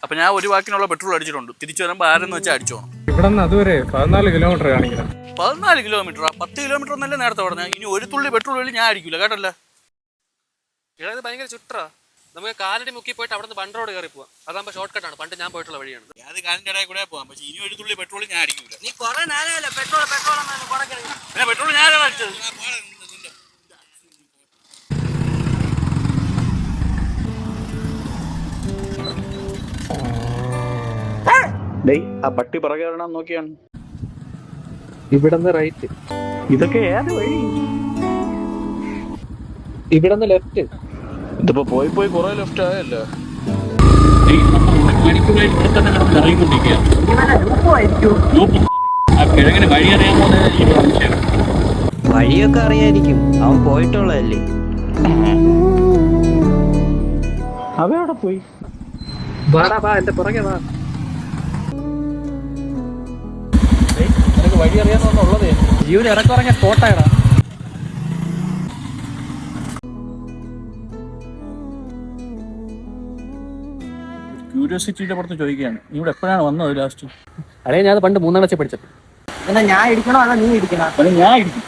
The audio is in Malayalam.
അപ്പൊ ഞാൻ ഒരു വാക്കിനുള്ള പെട്രോൾ അടിച്ചിട്ടുണ്ട്. തിരിച്ചു വരുമ്പോൾ ആരെന്ന് വെച്ചാൽ അടിച്ചോണം. ഇവിടെ നിന്ന് അതുവരെ 14 കിലോമീറ്റർ കാണിക്കണം. 14 കിലോമീറ്ററാ? 10 കിലോമീറ്റർ എന്നല്ലേ നേരത്തെ പറഞ്ഞ. ഇനി ഒരു തുള്ളി പെട്രോൾ വേണ്ടി ഞാൻ അടിക്കൂല കേട്ടല്ലേ. ഇത് ഭയങ്കര ചുറ്റാ. നമുക്ക് കാലടി മുക്കി പോയിട്ട് അവിടെ നിന്ന് ബണ്ട് റോഡ് കയറി പോവാം. അതാകുമ്പോൾ ഷോർട്ട് കട്ടാണ്. പണ്ട് ഞാൻ പോയിട്ടുള്ള വഴിയാണ്. അത് കാലിന്റെ ഇടയിൽ കൂടെ പോവാം. പക്ഷെ ഇനി ഒരു തുള്ളി പെട്രോൾ ഞാൻ അടിക്കൂല. നീ കുറെ നേരമല്ലേ പെട്രോൾ പിന്നെ പെട്രോൾ ഞാനാണ് അടിച്ചത്. ആ പട്ടി പുറകെ വരണം നോക്കിയാണ്. ഇവിടുന്ന് റൈറ്റ്. ഇതൊക്കെ ഏത് വഴി? ഇവിടുന്ന് ലെഫ്റ്റ്. ഇതിപ്പോ പോയി പോയി കുറെ ലെഫ്റ്റ് ആയല്ലോ. വഴിയൊക്കെ അറിയായിരിക്കും, അവൻ പോയിട്ടുള്ളതല്ലേ. അവടെ പോയി. വാടാ വാ, എന്റെ പുറകെ വാ. നിനക്ക് വഴി അറിയാന്നുള്ളതേ. ജീവൻ ഇറക്കുറങ്ങിയ സ്പോട്ടായടാ. ക്യൂരിയോസിറ്റിയുടെ പുറത്ത് ചോദിക്കുകയാണ്, നീ ഇവിടെ എപ്പോഴാണ് വന്നത് ലാസ്റ്റ്? അതെ, ഞാൻ പണ്ട് 3 പഠിച്ചത്. എന്നാ ഞാൻ ഇടിക്കണോ അതോ നീ ഇടിക്കണോ? ഞാൻ ഇടിക്കും.